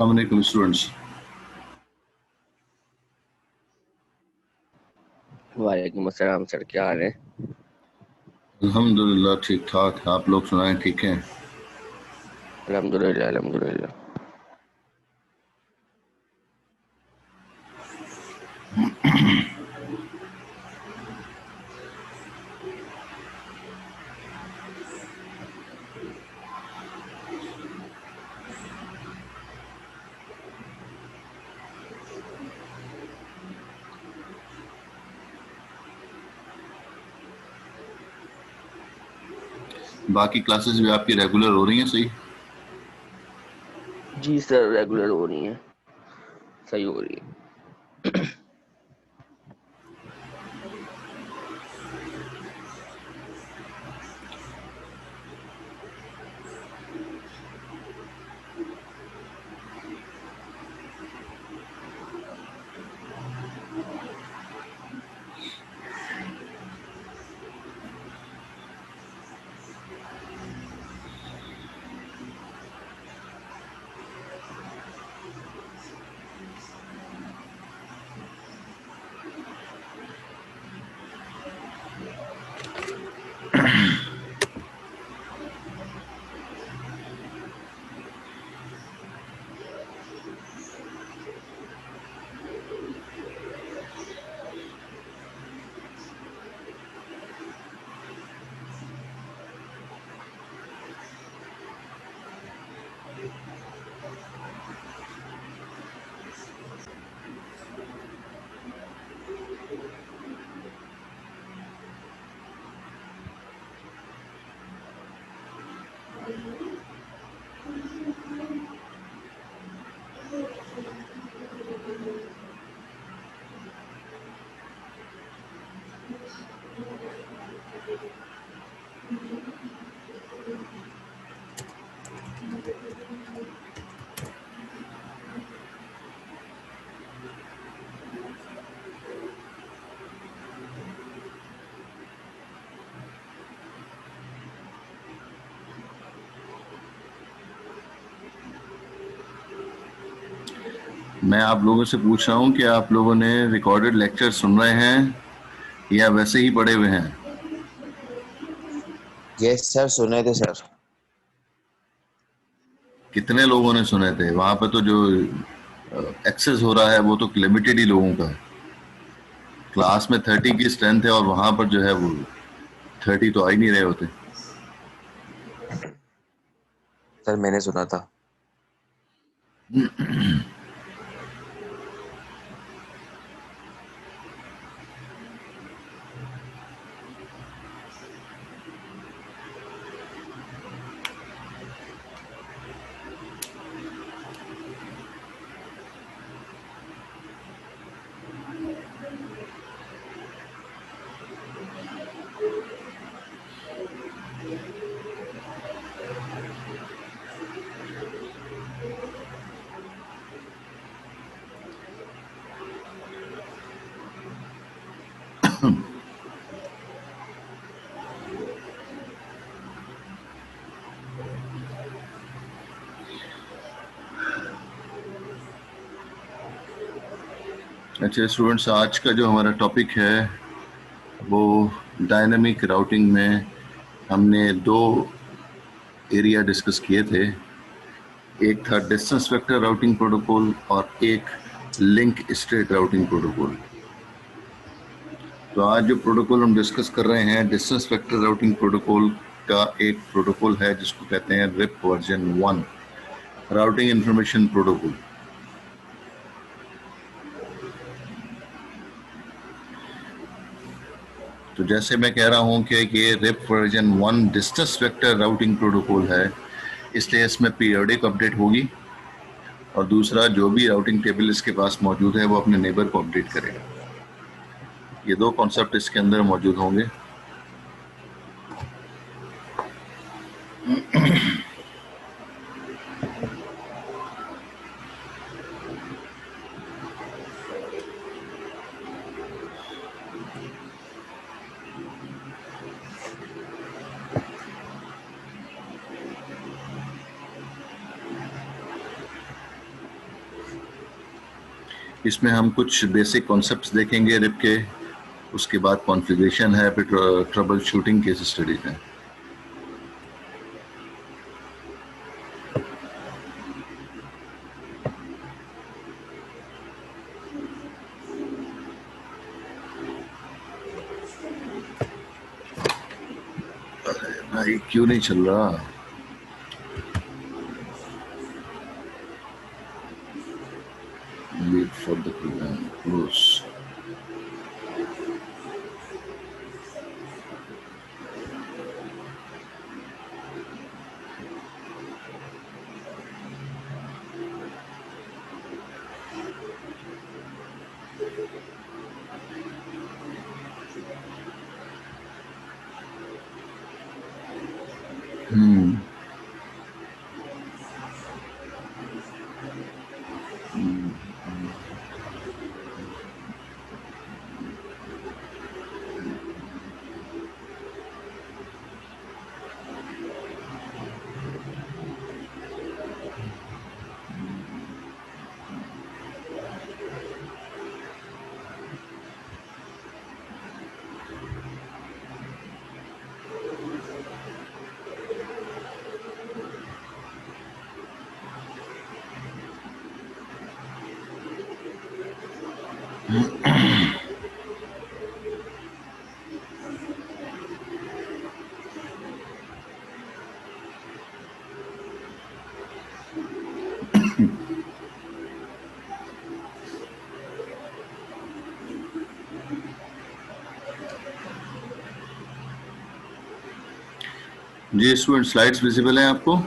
Assalamualaikum students. वालेकुम अस्सलाम sir, क्या हाल है? अल्हम्दुलिल्लाह ठीक ठाक। आप लोग सुनाएं, ठीक हैं? अल्हम्दुलिल्लाह अल्हम्दुलिल्लाह। बाकी क्लासेस भी आपकी रेगुलर हो रही हैं? सही। जी सर, रेगुलर हो रही है, सही हो रही है। मैं आप लोगों से पूछ रहा हूं कि आप लोगों ने रिकॉर्डेड लेक्चर सुन रहे हैं या वैसे ही पढ़े हुए हैं? यस सर, सुने थे सर। कितने लोगों ने सुने थे? वहां पर तो जो एक्सेस हो रहा है वो तो लिमिटेड ही लोगों का है। क्लास में 30 की स्ट्रेंथ है और वहां पर जो है वो 30 तो आ ही नहीं रहे होते। सर मैंने सुना था। अच्छा स्टूडेंट्स, आज का जो हमारा टॉपिक है वो डायनामिक राउटिंग में हमने दो एरिया डिस्कस किए थे। एक था डिस्टेंस वेक्टर राउटिंग प्रोटोकॉल और एक लिंक स्टेट राउटिंग प्रोटोकॉल। तो आज जो प्रोटोकॉल हम डिस्कस कर रहे हैं डिस्टेंस वेक्टर राउटिंग प्रोटोकॉल का एक प्रोटोकॉल है जिसको कहते हैं RIP version 1 routing information protocol. तो जैसे मैं कह रहा हूं कि ये RIP version 1 distance vector routing protocol है, इसलिए इसमें पीरियोडिक अपडेट होगी और दूसरा जो भी राउटिंग टेबल इसके पास मौजूद है वो अपने नेबर को अपडेट करेगा। ये दो कॉन्सेप्ट इसके अंदर मौजूद होंगे। इसमें हम कुछ बेसिक कॉन्सेप्ट्स देखेंगे रिप के, उसके बाद कॉन्फ़िगरेशन है, फिर ट्रबल शूटिंग केस स्टडीज हैं। अरे भाई क्यों नहीं चल रहा? Wait for the program close. जी स्टूडेंट, स्लाइड्स विजिबल हैं आपको?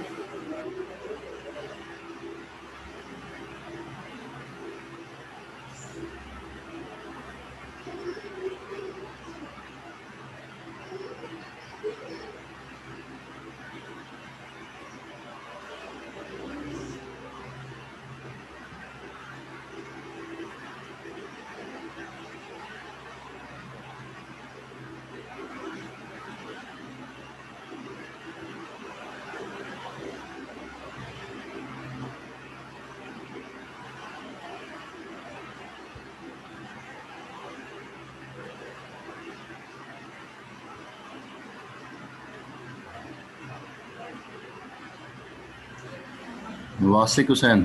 वासिक हुसैन,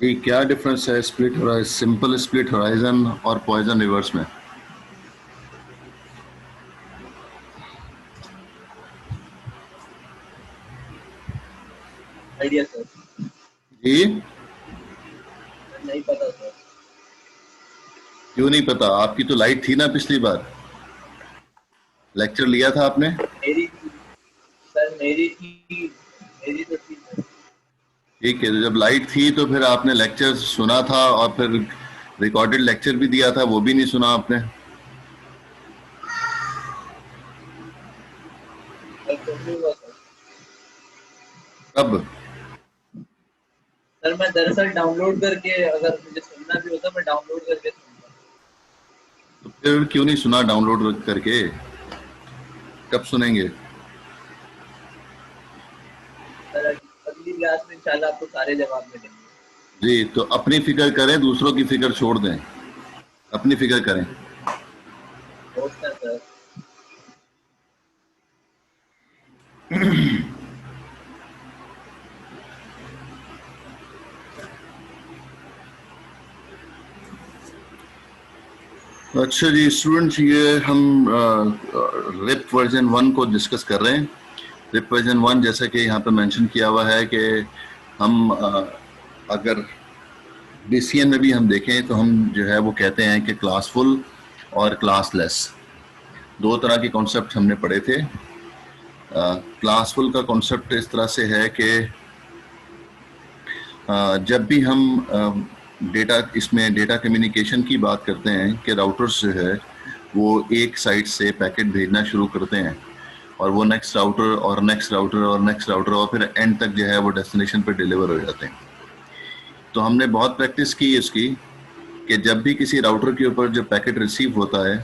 ये क्या डिफरेंस है split horizon, simple split horizon और पॉइजन रिवर्स में? आइडिया सर, जी नहीं पता सर। क्यों नहीं पता? आपकी तो लाइट थी ना पिछली बार, लेक्चर लिया था आपने? मेरी सर, मेरी तो थी सर। ठीक है, तो जब लाइट थी तो फिर आपने लेक्चर सुना था और फिर रिकॉर्डेड लेक्चर भी दिया था, वो भी नहीं सुना आपने? तो नहीं हुआ सर। कब? सर मैं दरअसल डाउनलोड करके, अगर मुझे सुनना भी होता मैं डाउनलोड करके सुनता। तो फिर क्यों नहीं सुना डाउनलोड करके? कब सुनेंगे? सर अगली क्लास में इंशाल्लाह आपको सारे जवाब मिलेंगे। जी, तो अपनी फिक्र करें, दूसरों की फिक्र छोड़ दें, अपनी फिक्र करें। होता सर। अच्छा जी स्टूडेंट्स, ये हम रिप वर्जन 1 को डिस्कस कर रहे हैं। रिप वर्जन 1 जैसा कि यहाँ पे मेंशन किया हुआ है कि हम अगर बीसीएन में भी हम देखें तो हम जो है वो कहते हैं कि क्लासफुल और क्लासलेस, दो तरह के कॉन्सेप्ट हमने पढ़े थे। क्लासफुल का कॉन्सेप्ट इस तरह से है कि जब भी हम डेटा इसमें डेटा कम्युनिकेशन की बात करते हैं कि राउटर्स जो है वो एक साइट से पैकेट भेजना शुरू करते हैं और वो नेक्स्ट राउटर और नेक्स्ट राउटर और नेक्स्ट राउटर और फिर एंड तक जो है वो डेस्टिनेशन पे डिलीवर हो जाते हैं। तो हमने बहुत प्रैक्टिस की इसकी कि जब भी किसी राउटर के ऊपर जब पैकेट रिसीव होता है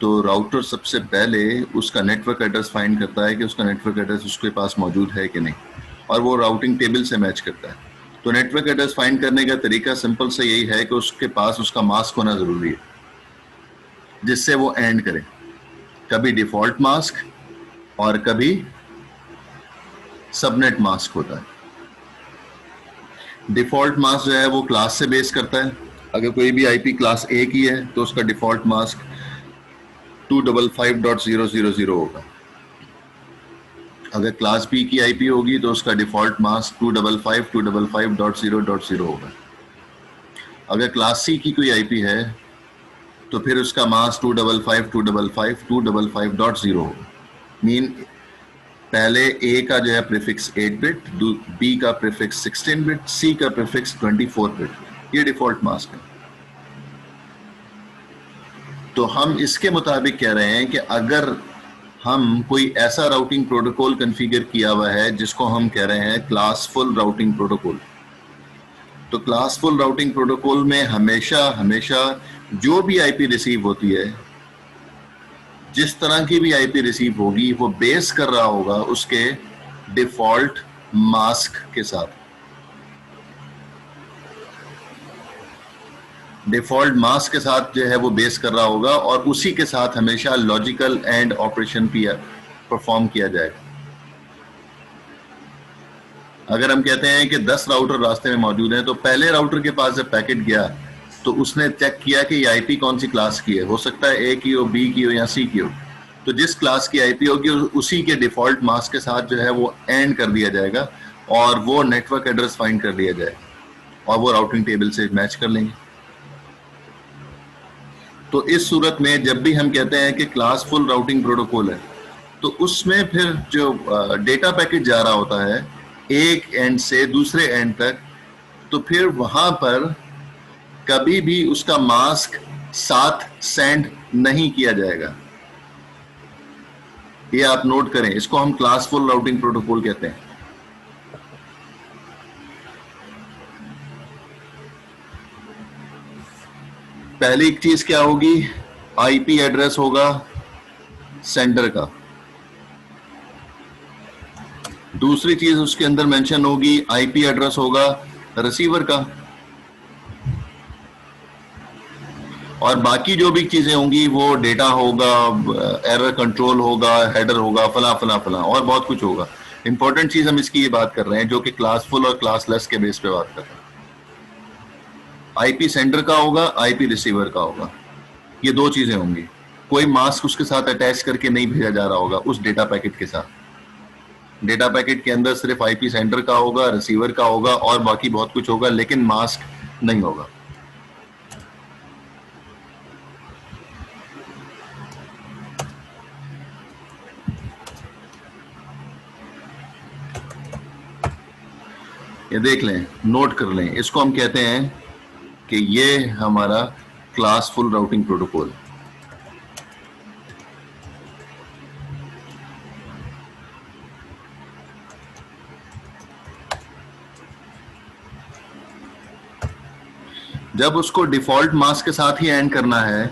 तो राउटर सबसे पहले उसका नेटवर्क एड्रेस फाइंड करता है कि उसका नेटवर्क एड्रेस उसके पास मौजूद है कि नहीं। और वो राउटिंग टेबल से मैच करता है। तो नेटवर्क एड्रेस फाइंड करने का तरीका सिंपल से यही है कि उसके पास उसका मास्क होना जरूरी है जिससे वो एंड करे, कभी डिफॉल्ट मास्क और कभी सबनेट मास्क होता है। डिफॉल्ट मास्क जो है वो क्लास से बेस करता है। अगर कोई भी आईपी क्लास ए की है तो उसका डिफॉल्ट मास्क 255.000 होगा। अगर क्लास बी की आईपी होगी तो उसका डिफॉल्ट मास्क 255.255.0.0 होगा। अगर क्लास सी की कोई आईपी है तो फिर उसका मास्क 255.255.0 होगा। मीन पहले ए का जो है प्रीफिक्स 8 बिट, बी का प्रीफिक्स 16 बिट, सी का प्रीफिक्स 24 बिट। ये डिफॉल्ट मास्क है। तो हम इसके मुताबिक कह रहे हैं कि अगर हम कोई ऐसा राउटिंग प्रोटोकॉल कॉन्फ़िगर किया हुआ है जिसको हम कह रहे हैं क्लासफुल राउटिंग प्रोटोकॉल, तो क्लासफुल राउटिंग प्रोटोकॉल में हमेशा हमेशा जो भी आईपी रिसीव होती है, जिस तरह की भी आईपी रिसीव होगी, वो बेस कर रहा होगा उसके डिफॉल्ट मास्क के साथ। डिफॉल्ट मास्क के साथ जो है वो बेस कर रहा होगा और उसी के साथ हमेशा लॉजिकल एंड ऑपरेशन परफॉर्म किया जाएगा। अगर हम कहते हैं कि 10 राउटर रास्ते में मौजूद हैं तो पहले राउटर के पास जब पैकेट गया तो उसने चेक किया कि ये आईपी कौन सी क्लास की है। हो सकता है ए की हो, बी की हो या सी की हो। तो जिस क्लास की आईपी होगी उसी के डिफॉल्ट मास्क के साथ जो है वो एंड कर दिया जाएगा और वो नेटवर्क एड्रेस फाइंड कर लिया जाएगा और वो राउटिंग टेबल से मैच कर लेंगे। तो इस सूरत में जब भी हम कहते हैं कि क्लासफुल राउटिंग प्रोटोकॉल है तो उसमें फिर जो डेटा पैकेट जा रहा होता है एक एंड से दूसरे एंड तक, तो फिर वहां पर कभी भी उसका मास्क साथ सेंड नहीं किया जाएगा। ये आप नोट करें, इसको हम क्लासफुल राउटिंग प्रोटोकॉल कहते हैं। पहली चीज क्या होगी? आईपी एड्रेस होगा सेंडर का। दूसरी चीज उसके अंदर मेंशन होगी, आईपी एड्रेस होगा रिसीवर का। और बाकी जो भी चीजें होंगी वो डेटा होगा, एरर कंट्रोल होगा, हेडर होगा, फला फला फला और बहुत कुछ होगा। इंपॉर्टेंट चीज हम इसकी ये बात कर रहे हैं जो कि क्लासफुल और क्लासलेस के बेस पे बात कर रहे हैं। आईपी सेंडर का होगा, आईपी रिसीवर का होगा, ये दो चीजें होंगी। कोई मास्क उसके साथ अटैच करके नहीं भेजा जा रहा होगा उस डेटा पैकेट के साथ। डेटा पैकेट के अंदर सिर्फ आईपी सेंडर का होगा, रिसीवर का होगा और बाकी बहुत कुछ होगा, लेकिन मास्क नहीं होगा। ये देख लें, नोट कर लें, इसको हम कहते हैं कि ये हमारा क्लासफुल राउटिंग प्रोटोकॉल। जब उसको डिफॉल्ट मास्क के साथ ही एंड करना है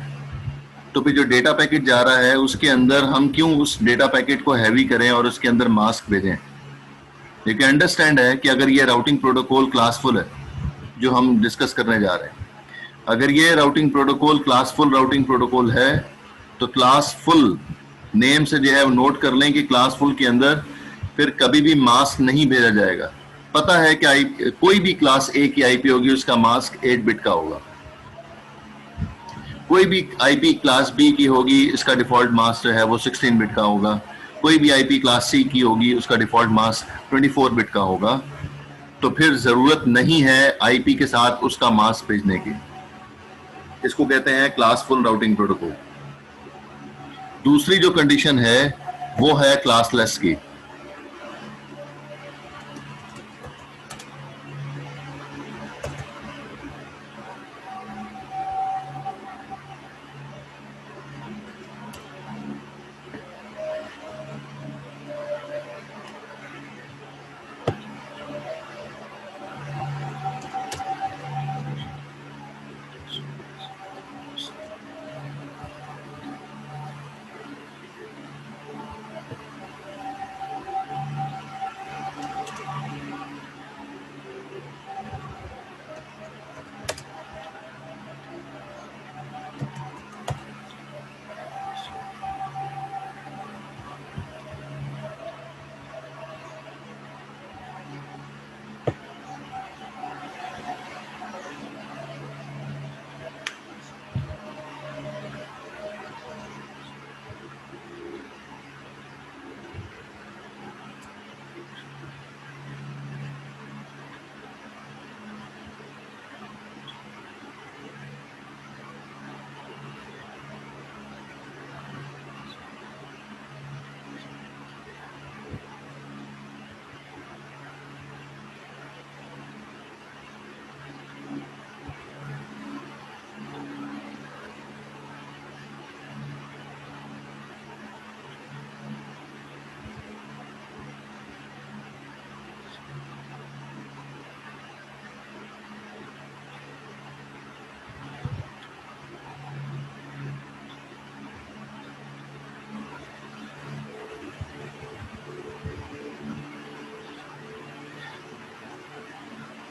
तो फिर जो डेटा पैकेट जा रहा है उसके अंदर हम क्यों उस डेटा पैकेट को हैवी करें और उसके अंदर मास्क भेजें। यू कैन अंडरस्टैंड है कि अगर ये राउटिंग प्रोटोकॉल क्लासफुल है जो हम डिस्कस करने जा रहे हैं, अगर ये routing protocol classful routing protocol है तो क्लासफुल नेम से जो है नोट कर लें कि क्लासफुल के अंदर फिर कभी भी मास्क नहीं भेजा जाएगा। पता है कि कोई भी क्लास ए की आईपी होगी उसका मास्क 8 बिट का होगा। कोई भी आईपी क्लास बी की होगी इसका डिफॉल्ट मास्क जो है वो 16 बिट का होगा। कोई भी आईपी क्लास सी की होगी उसका डिफॉल्ट मास्क 24 बिट का होगा। तो फिर जरूरत नहीं है आईपी के साथ उसका मास्क भेजने की। इसको कहते हैं क्लासफुल राउटिंग प्रोटोकॉल। दूसरी जो कंडीशन है वो है क्लासलेस की।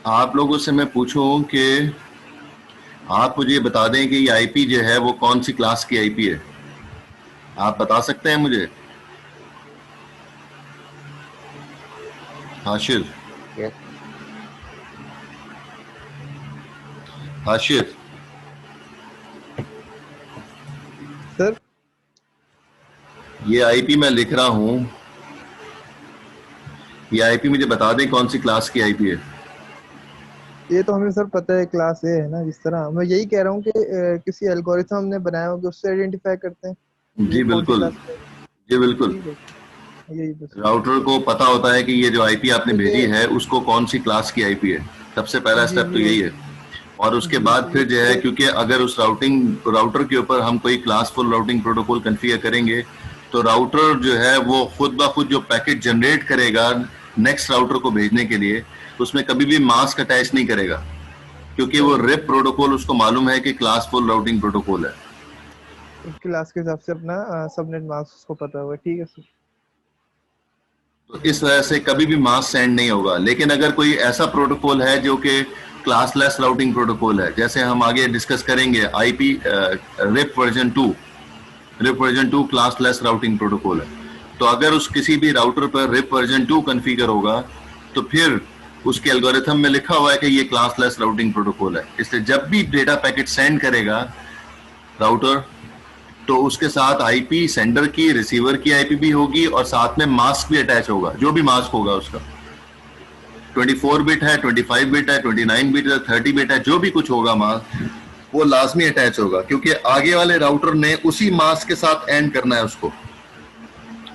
आप लोगों से मैं पूछूं कि आप मुझे बता दें कि ये आईपी जो है वो कौन सी क्लास की आईपी है, आप बता सकते हैं मुझे? हाशिर, यस हाशिर, सर ये आईपी मैं लिख रहा हूं, ये आईपी मुझे बता दें कौन सी क्लास की आईपी है। ये तो हमें सर पता है, क्लास ए है ना। जिस तरह मैं यही कह रहा हूँ कि किसी एल्गोरिथम हमने बनाया होगा उससे आइडेंटिफाई करते हैं ये जी कौन सी बिल्कुल, क्लास का है। जी बिल्कुल। ठीक है, यही बस। राउटर को पता होता है कि ये जो आईपी आपने तो भेजी ये है उसको कौन सी क्लास की आईपी है, सबसे पहला जी स्टेप तो जी यही है। और उसके जी बाद तो फिर जो है, ये क्योंकि अगर उस राउटर के ऊपर हम कोई क्लासफुल राउटिंग प्रोटोकॉल कॉन्फ़िगर करेंगे तो राउटर जो है वो खुद ब खुद जो पैकेट जनरेट करेगा नेक्स्ट राउटर को भेजने के लिए, उसमें कभी भी मास्क अटैच नहीं करेगा, क्योंकि वो सर रिप प्रोटोकॉल उसको मालूम है कि क्लासफुल राउटिंग प्रोटोकॉल है। क्लास के हिसाब से अपना सबनेट मास्क उसको पता होगा। ठीक है सर। तो इस वजह से कभी भी मास सेंड नहीं होगा। लेकिन अगर कोई ऐसा प्रोटोकॉल है जो कि क्लासलेस राउटिंग प्रोटोकॉल है, जैसे हम आगे डिस्कस करेंगे IP RIP version 2, RIP version 2 classless routing protocol है, तो अगर उस किसी भी राउटर पर रिप वर्जन 2 कॉन्फ़िगर होगा तो फिर उसके एल्गोरिथम में लिखा हुआ है कि ये क्लासलेस राउटिंग प्रोटोकॉल है। इसलिए जब भी डेटा पैकेट सेंड करेगा राउटर तो उसके साथ आईपी सेंडर की, रिसीवर की आईपी भी होगी और साथ में मास्क भी अटैच होगा, जो भी मास्क होगा उसका 24 बिट है, 25 बिट है, 29 बिट है, 30 बिट है, जो भी कुछ होगा मास्क वो लाजमी अटैच होगा, क्योंकि आगे वाले राउटर ने उसी मास्क के साथ एंड करना है, उसको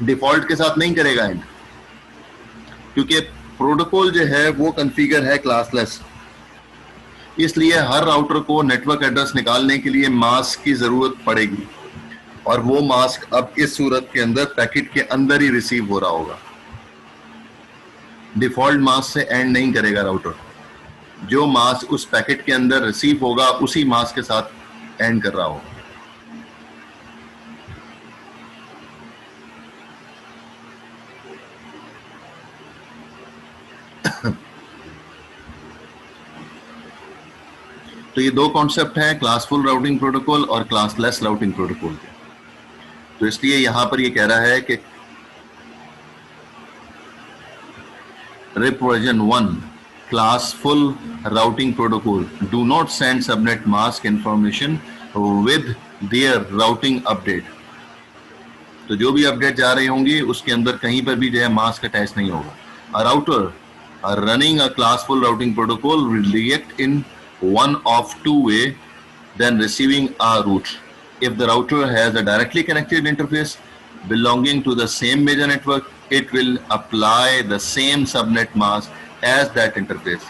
डिफॉल्ट के साथ नहीं करेगा एंड, क्योंकि प्रोटोकॉल जो है वो कॉन्फ़िगर है क्लासलेस। इसलिए हर राउटर को नेटवर्क एड्रेस निकालने के लिए मास्क की जरूरत पड़ेगी, और वो मास्क अब इस सूरत के अंदर पैकेट के अंदर ही रिसीव हो रहा होगा। डिफॉल्ट मास्क से एंड नहीं करेगा राउटर, जो मास्क उस पैकेट के अंदर रिसीव होगा उसी मास्क के साथ एंड कर रहा होगा। तो ये दो कॉन्सेप्ट हैं, क्लासफुल राउटिंग प्रोटोकॉल और क्लासलेस राउटिंग प्रोटोकॉल। तो इसलिए यहां पर ये कह रहा है कि RIP version 1 classful routing protocol do not send subnet mask information with their routing update। तो जो भी अपडेट जा रही होंगी उसके अंदर कहीं पर भी जो है मास्क अटैच नहीं होगा। A router running a classful routing protocol will react in one of two way then receiving a route. If the router has a directly connected interface belonging to the same major network, it will apply the same subnet mask as that interface।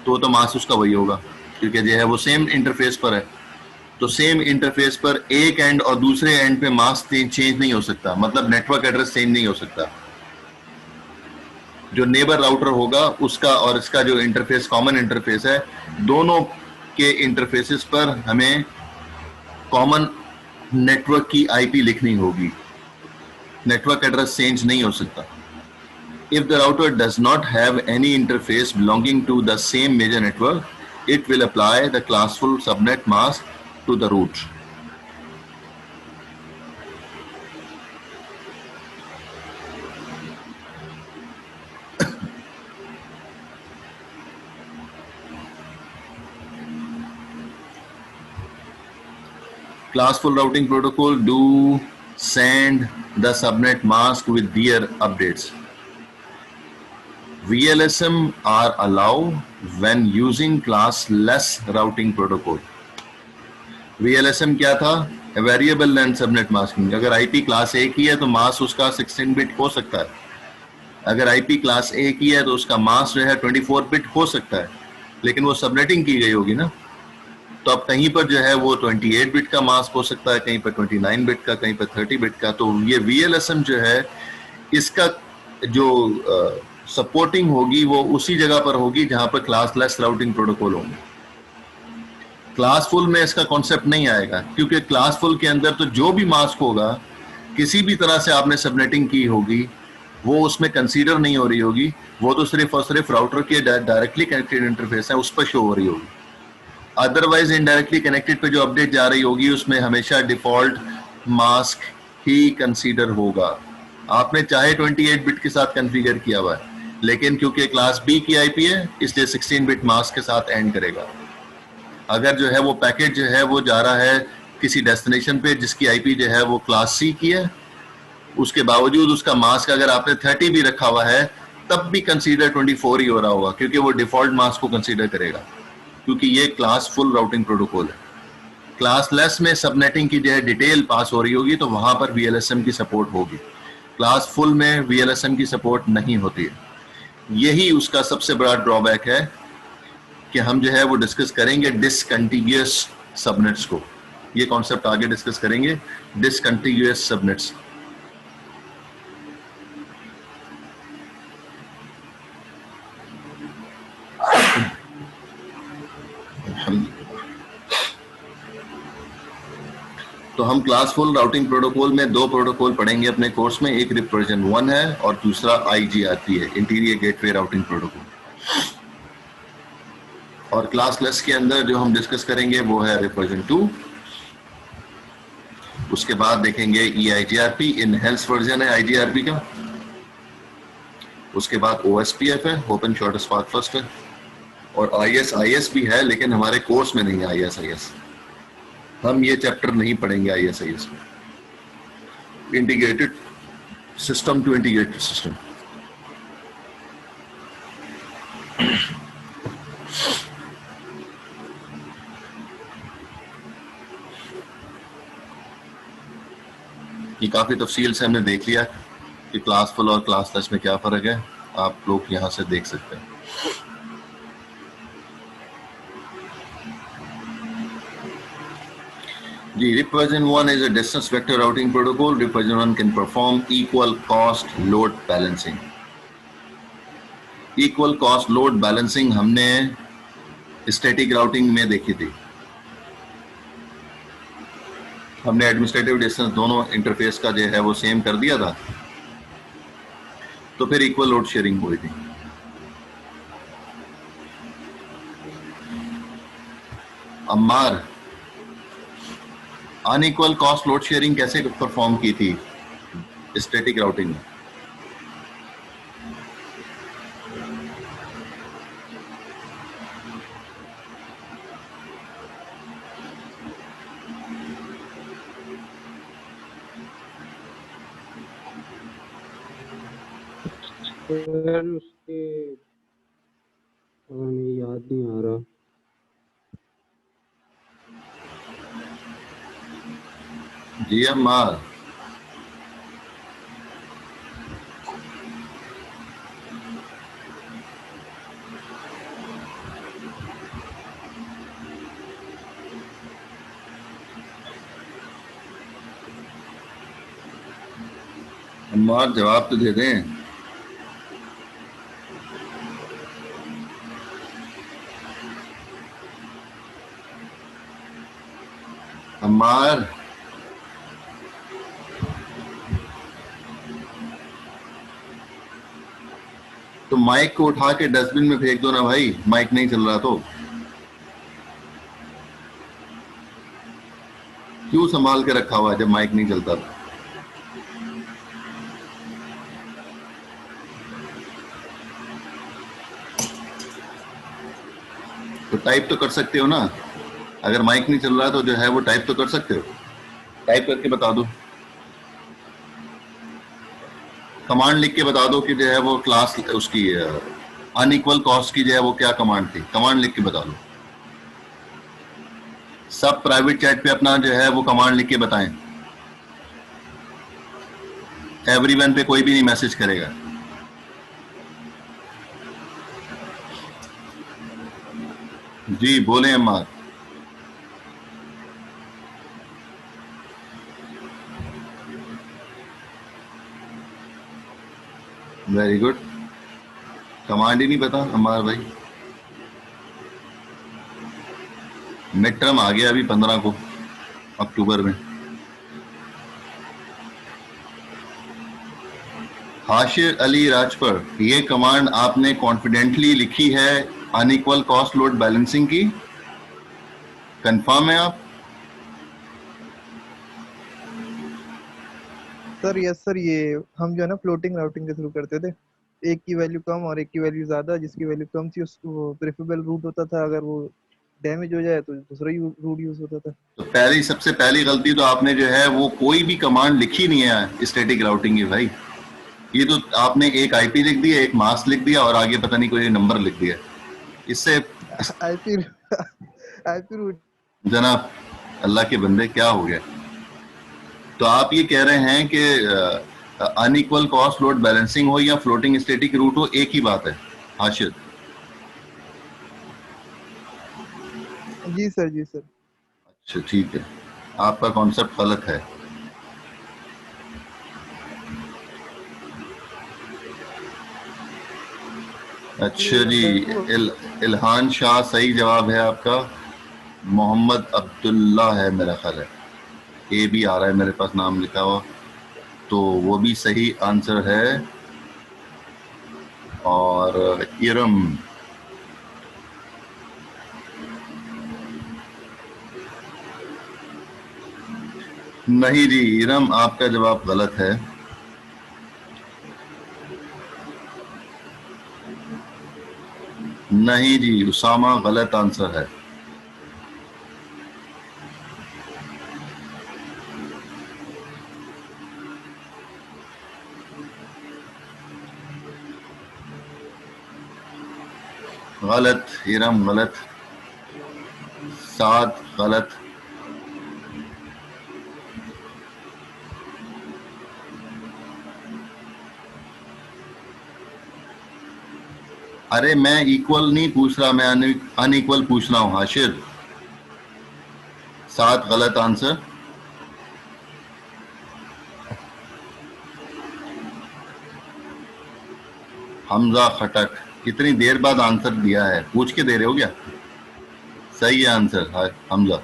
तो mask उसका वही होगा, क्योंकि जो है वो same interface पर है। तो सेम इंटरफेस पर एक एंड और दूसरे एंड पे मास्क चेंज नहीं हो सकता, मतलब नेटवर्क एड्रेस चेंज नहीं हो सकता। जो नेबर राउटर होगा उसका और इसका जो इंटरफेस कॉमन इंटरफेस है, दोनों के इंटरफेसेस पर हमें कॉमन नेटवर्क की आईपी लिखनी होगी, नेटवर्क एड्रेस चेंज नहीं हो सकता। If the router does not have any interface belonging to the same major network, it will apply the classful subnet mask to the route। Classful routing protocol do send the subnet mask with their updates। VLSM are allowed when using classless routing protocol। VLSM क्या था? Variable length subnet masking. अगर IP class ए की है तो mask उसका 16 bit हो सकता है, अगर आईपी क्लास ए की है तो उसका मास्क जो है 24 बिट हो सकता है, लेकिन वो सबनेटिंग की गई होगी ना, तो अब कहीं पर जो है वो 28 बिट का मास्क हो सकता है, कहीं पर 29 बिट का, कहीं पर 30 बिट का। तो ये VLSM जो है इसका जो सपोर्टिंग होगी वो उसी जगह पर होगी जहां पर क्लासलेस राउटिंग प्रोटोकॉल होंगे। क्लासफुल में इसका कॉन्सेप्ट नहीं आएगा, क्योंकि क्लासफुल के अंदर तो जो भी मास्क होगा, किसी भी तरह से आपने सबनेटिंग की होगी वो उसमें कंसीडर नहीं हो रही होगी, वो तो सिर्फ और सिर्फ राउटर के डायरेक्टली कनेक्टेड इंटरफेस है उस पर शो हो रही होगी। अदरवाइज इनडायरेक्टली कनेक्टेड पे जो अपडेट जा रही होगी उसमें हमेशा डिफॉल्ट मास्क ही कंसीडर होगा। आपने चाहे 28 बिट के साथ कॉन्फ़िगर किया हुआ है, लेकिन क्योंकि क्लास बी की आईपी है इसलिए 16 बिट मास्क के साथ एंड करेगा। अगर जो है वो पैकेट जो है वो जा रहा है किसी डेस्टिनेशन पे जिसकी आईपी जो है वो क्लास सी की है, उसके बावजूद उसका मास्क अगर आपने 30 भी रखा हुआ है तब भी कंसीडर 24 ही हो रहा होगा, क्योंकि वो डिफॉल्ट मास्क को कंसीडर करेगा, क्योंकि ये क्लास फुल राउटिंग प्रोटोकॉल है। क्लास लेस में सबनेटिंग की जो है डिटेल पास हो रही होगी तो वहां पर वीएलएसएम की सपोर्ट होगी। क्लास फुल में वीएलएसएम की सपोर्ट नहीं होती है। यही उसका सबसे बड़ा ड्रॉबैक है कि हम जो है वो डिस्कस करेंगे डिसकंटिन्यूअस सबनेट्स को। ये कॉन्सेप्ट आगे डिस्कस करेंगे, डिसकंटिन्यूअस सबनेट्स। तो हम क्लास फुल राउटिंग प्रोटोकॉल में दो प्रोटोकॉल पढ़ेंगे अपने कोर्स में, एक रिप वर्जन 1 है और दूसरा आईजीआरपी है, इंटीरियर गेटवे राउटिंग प्रोटोकॉल। और क्लास लेस के अंदर जो हम डिस्कस करेंगे वो है रिप वर्जन 2। उसके बाद देखेंगे ईआईजीआरपी, इनहेंस वर्जन है आईजीआरपी का। उसके बाद ओएसपीएफ है, ओपन शॉर्ट स्पार्क फर्स्ट है, और आईएसआईएस भी है लेकिन हमारे कोर्स में नहीं है आईएसआईएस। हम ये चैप्टर नहीं पढ़ेंगे आईएसआईएस में। Integrated system to integrated system. ये काफी तफसील से हमने देख लिया कि क्लास फुल और क्लास लेस में क्या फर्क है, आप लोग यहां से देख सकते हैं। The RIP version 1 is a distance vector routing protocol. RIP version 1 can perform equal cost load balancing. Equal cost load balancing हमने static routing में देखी थी। हमने एडमिनिस्ट्रेटिव डिस्टेंस दोनों इंटरफेस का जो है वो सेम कर दिया था, तो फिर इक्वल लोड शेयरिंग हुई थी। Ammar, unequal cost load sharing कैसे परफॉर्म की थी स्टैटिक राउटिंग में? उसके याद नहीं आ रहा। जी अम्मार, अम्मार जवाब तो दे दें। अम्मार, तो माइक को उठा के डस्टबिन में फेंक दो ना भाई, माइक नहीं चल रहा तो क्यों संभाल के रखा हुआ है जब माइक नहीं चलता? तो टाइप तो कर सकते हो ना, अगर माइक नहीं चल रहा तो जो है वो टाइप तो कर सकते हो, टाइप करके बता दो, कमांड लिख के बता दो कि जो है वो क्लास उसकी अनइक्वल कॉस्ट की जो है वो क्या कमांड थी, कमांड लिख के बता दो। सब प्राइवेट चैट पे अपना जो है वो कमांड लिख के बताएं, एवरीवन पे कोई भी नहीं मैसेज करेगा। जी बोले अम्मा। वेरी गुड, कमांड ही नहीं पता अम्मार भाई। मिड टर्म आ गया अभी 15 को अक्टूबर में। हाशिर अली राजपर, ये कमांड आपने कॉन्फिडेंटली लिखी है अनइक्वल कॉस्ट लोड बैलेंसिंग की, कंफर्म है आप? सर यस सर, ये हम जो है ना फ्लोटिंग राउटिंग के थ्रू करते थे, एक की वैल्यू कम और एक की वैल्यू ज्यादा, जिसकी वैल्यू कम थी उसको प्रेफरेबल रूट होता था, अगर वो डैमेज हो जाए तो दूसरा रूट यूज होता था। तो सबसे पहली गलती तो आपने जो है वो कोई भी कमांड लिखी नहीं है स्टैटिक राउटिंग की भाई। ये तो आपने एक आईपी लिख दिया, एक मास्क लिख दिया और आगे पता नहीं कोई नंबर लिख दिया। इससे आईपी आईपी रूट। जनाब अल्लाह के बंदे क्या हो गया? तो आप ये कह रहे हैं कि अनइक्वल कॉस्ट लोड बैलेंसिंग हो या फ्लोटिंग स्टैटिक रूट हो, एक ही बात है हाशिर? जी सर, जी सर। अच्छा ठीक है, आपका कॉन्सेप्ट गलत है। अच्छा जी, इल्हान शाह सही जवाब है आपका। मोहम्मद अब्दुल्ला है मेरा ख्याल है, ए भी आ रहा है मेरे पास नाम लिखा हुआ, तो वो भी सही आंसर है। और इरम, नहीं जी इरम, आपका जवाब गलत है। नहीं जी उसामा गलत आंसर है। गलत इरम, गलत। सात गलत। अरे मैं इक्वल नहीं पूछ रहा, मैं अनइक्वल पूछ रहा हूं हाशिर। सात गलत आंसर। हमजा खटक, कितनी देर बाद आंसर दिया है, पूछ के दे रहे हो क्या? सही है आंसर है हमजा।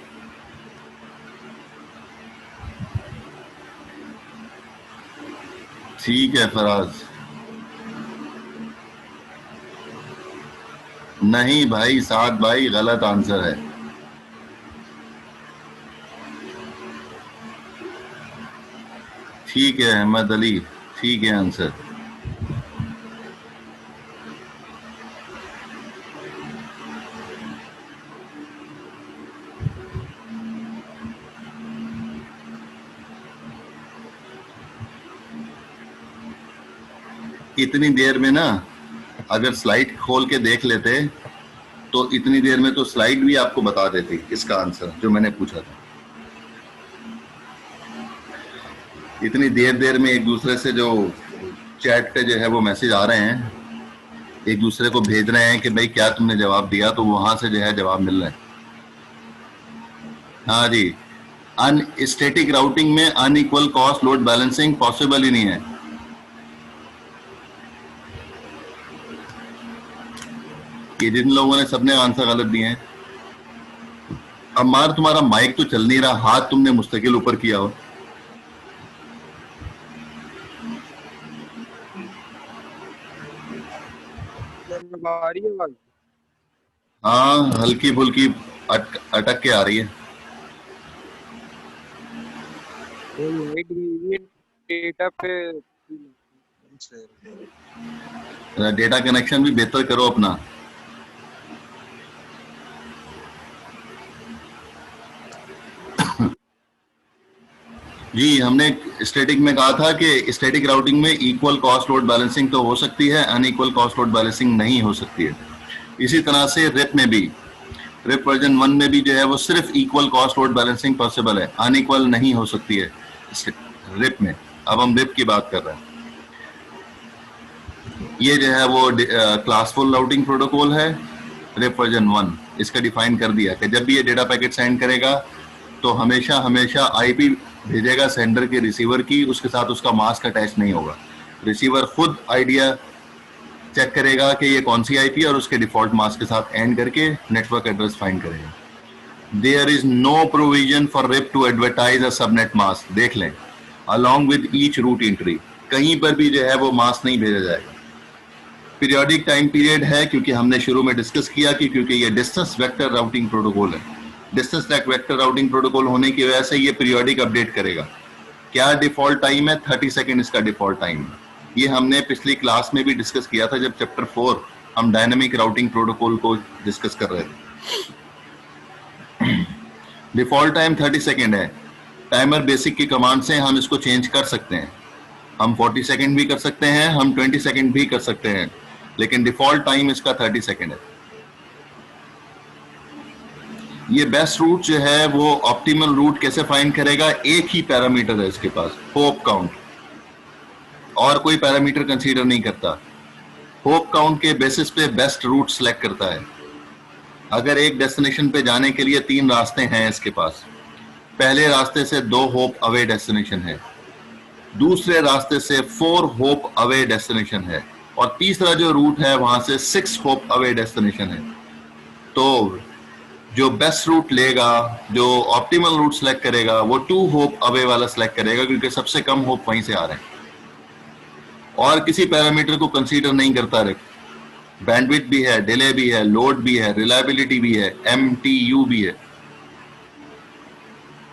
ठीक है फराज। नहीं भाई, सात भाई गलत आंसर है। ठीक है अहमद अली, ठीक है आंसर। इतनी देर में ना अगर स्लाइड खोल के देख लेते तो इतनी देर में तो स्लाइड भी आपको बता देती इसका आंसर जो मैंने पूछा था। इतनी देर में एक दूसरे से जो चैट पे जो है वो मैसेज आ रहे हैं, एक दूसरे को भेज रहे हैं कि भाई क्या तुमने जवाब दिया, तो वहां से जो है जवाब मिल रहे हैं। हाँ जी, स्टैटिक राउटिंग में unequal cost load balancing possible ही नहीं है। ये जिन लोगों ने सबने आंसर गलत दिए हैं। अम्मार तुम्हारा माइक तो चल नहीं रहा, हाथ तुमने मुस्तकिल ऊपर किया हो। हाँ हल्की फुल्की अटक के आ रही है। डेटा पे डेटा कनेक्शन भी बेहतर करो अपना। जी हमने स्टैटिक में कहा था कि स्टैटिक राउटिंग में इक्वल कॉस्ट लोड बैलेंसिंग तो हो सकती है, अनइक्वल कॉस्ट लोड बैलेंसिंग नहीं हो सकती है। इसी तरह से रिप में भी, रिप वर्जन 1 में भी जो है वो सिर्फ equal cost load balancing possible है, अनइक्वल नहीं हो सकती है रिप में। अब हम रिप की बात कर रहे हैं। ये जो है वो क्लासफुल राउटिंग प्रोटोकॉल है, रिप वर्जन 1। इसका डिफाइन कर दिया कि जब भी ये डेटा पैकेट सेंड करेगा तो हमेशा हमेशा आईपी भेजेगा सेंडर के रिसीवर की, उसके साथ उसका मास्क अटैच नहीं होगा। रिसीवर खुद आइडिया चेक करेगा कि ये कौन सी आईपी है और उसके डिफॉल्ट मास्क के साथ एंड करके नेटवर्क एड्रेस फाइंड करेगा। There is no provision for RIP to advertise a subnet mask, देख लें, along with each route entry. कहीं पर भी जो है वो मास नहीं भेजा जाएगा। पीरियोडिक टाइम पीरियड है क्योंकि हमने शुरू में डिस्कस किया कि क्योंकि ये डिस्टेंस वेक्टर राउटिंग प्रोटोकॉल है, डिस्टेंस वेक्टर राउटिंग प्रोटोकॉल होने की वजह से ये पीरियोडिक अपडेट करेगा। क्या डिफॉल्ट टाइम है? 30 सेकेंड इसका डिफॉल्ट टाइम है। ये हमने पिछली क्लास में भी डिस्कस किया था जब चैप्टर 4 हम डायनामिक राउटिंग प्रोटोकॉल को डिस्कस कर रहे थे। डिफॉल्ट टाइम 30 सेकेंड है। टाइमर बेसिक की कमांड से हम इसको चेंज कर सकते हैं। हम 40 सेकेंड भी कर सकते हैं, हम 20 सेकेंड भी कर सकते हैं, लेकिन डिफॉल्ट टाइम इसका 30 सेकेंड है। ये बेस्ट रूट जो है वो ऑप्टिमल रूट कैसे फाइंड करेगा? एक ही पैरामीटर है इसके पास, होप काउंट, और कोई पैरामीटर कंसीडर नहीं करता। होप काउंट के बेसिस पे बेस्ट रूट सिलेक्ट करता है। अगर एक डेस्टिनेशन पे जाने के लिए 3 रास्ते हैं इसके पास, पहले रास्ते से 2 होप अवे डेस्टिनेशन है, दूसरे रास्ते से 4 होप अवे डेस्टिनेशन है, और तीसरा जो रूट है वहां से 6 होप अवे डेस्टिनेशन है। तो जो बेस्ट रूट लेगा, जो ऑप्टिमल रूट सेलेक्ट करेगा, वो 2 होप अवे वाला सेलेक्ट करेगा क्योंकि सबसे कम होप वहीं से आ रहे हैं, और किसी पैरामीटर को कंसीडर नहीं करता। बैंडविड्थ भी है, डिले भी है, लोड भी है, रिलायबिलिटी भी है, MTU भी है,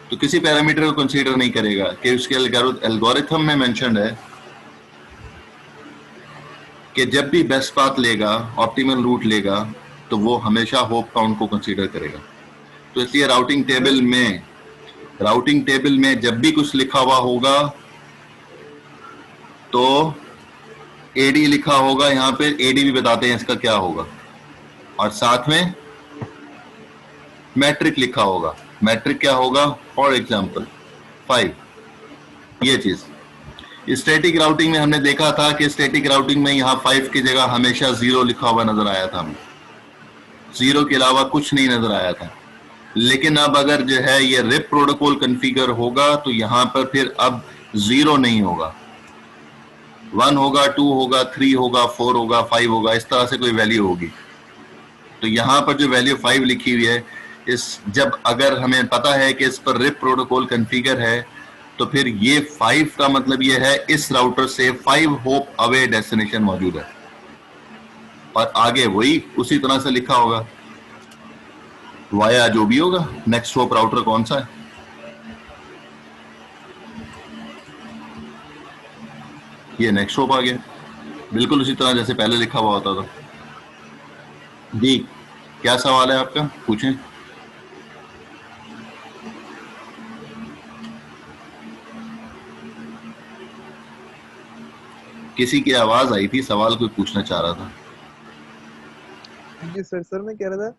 तो किसी पैरामीटर को कंसीडर नहीं करेगा कि उसके एल्गोरिथम में मेंशन्ड है कि जब भी बेस्ट पाथ लेगा, ऑप्टिमल रूट लेगा, तो वो हमेशा होप काउंट को कंसीडर करेगा। तो इसलिए राउटिंग टेबल में जब भी कुछ लिखा हुआ होगा तो AD लिखा होगा, यहाँ पे AD भी बताते हैं इसका क्या होगा, और साथ में मैट्रिक लिखा होगा। मैट्रिक क्या होगा? For example 5। ये चीज स्टैटिक राउटिंग में हमने देखा था कि स्टैटिक राउटिंग में यहाँ 5 की जगह हमेशा 0 लिखा हुआ नजर आया था, हमें 0 के अलावा कुछ नहीं नजर आया था। लेकिन अब अगर जो है ये रिप प्रोटोकॉल कॉन्फ़िगर होगा तो यहाँ पर फिर अब 0 नहीं होगा, 1 होगा, 2 होगा, 3 होगा, 4 होगा, 5 होगा, इस तरह से कोई वैल्यू होगी। तो यहाँ पर जो वैल्यू 5 लिखी हुई है, जब अगर हमें पता है कि इस पर रिप प्रोटोकॉल कॉन्फ़िगर है, तो फिर ये 5 का मतलब ये है इस राउटर से 5 होप अवे डेस्टिनेशन मौजूद है, और आगे वही उसी तरह से लिखा होगा वाया जो भी होगा। नेक्स्ट होप राउटर कौन सा है? ये नेक्स्ट होप आ गया, बिल्कुल उसी तरह जैसे पहले लिखा हुआ होता था। जी, क्या सवाल है आपका? पूछें। किसी की आवाज आई थी, सवाल कोई पूछना चाह रहा था। जी सर मैं कह रहा था,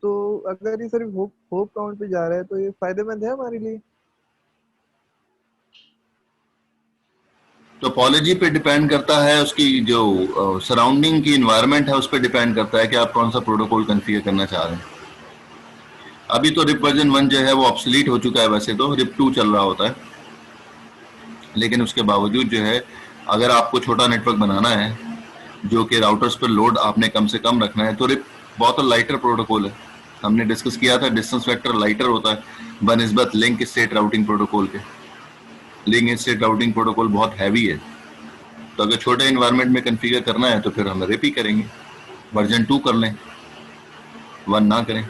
तो अगर ये सिर्फ होप काउंट पे जा रहा है तो ये फायदेमंद है हमारे लिए? टोपोलॉजी पे डिपेंड करता है, उसकी जो सराउंडिंग की इन्वायरमेंट है उस पर डिपेंड करता है कि आप कौन सा प्रोटोकॉल कॉन्फ़िगर करना चाह रहे हैं। अभी तो रिप वर्जन 1 जो है वो ऑब्सोलीट हो चुका है, वैसे तो रिप 2 चल रहा होता है, लेकिन उसके बावजूद जो है अगर आपको छोटा नेटवर्क बनाना है जो कि राउटर्स पर लोड आपने कम से कम रखना है, तो रिप बहुत लाइटर प्रोटोकॉल है। हमने डिस्कस किया था डिस्टेंस वेक्टर लाइटर होता है बनिस्बत लिंक स्टेट राउटिंग प्रोटोकॉल के। लिंक स्टेट राउटिंग प्रोटोकॉल बहुत हैवी है, तो अगर छोटे इन्वायरमेंट में कॉन्फ़िगर करना है तो फिर हम रिप ही करेंगे, वर्जन 2 कर लें, 1 ना करें।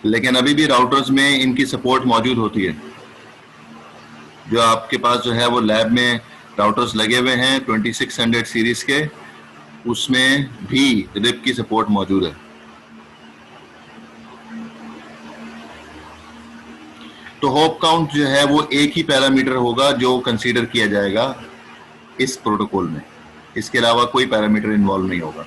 लेकिन अभी भी राउटर्स में इनकी सपोर्ट मौजूद होती है। जो आपके पास जो है वो लैब में राउटर्स लगे हुए हैं 2600 सीरीज के, उसमें भी रिप की सपोर्ट मौजूद है। तो होप काउंट जो है वो एक ही पैरामीटर होगा जो कंसीडर किया जाएगा इस प्रोटोकॉल में, इसके अलावा कोई पैरामीटर इन्वॉल्व नहीं होगा।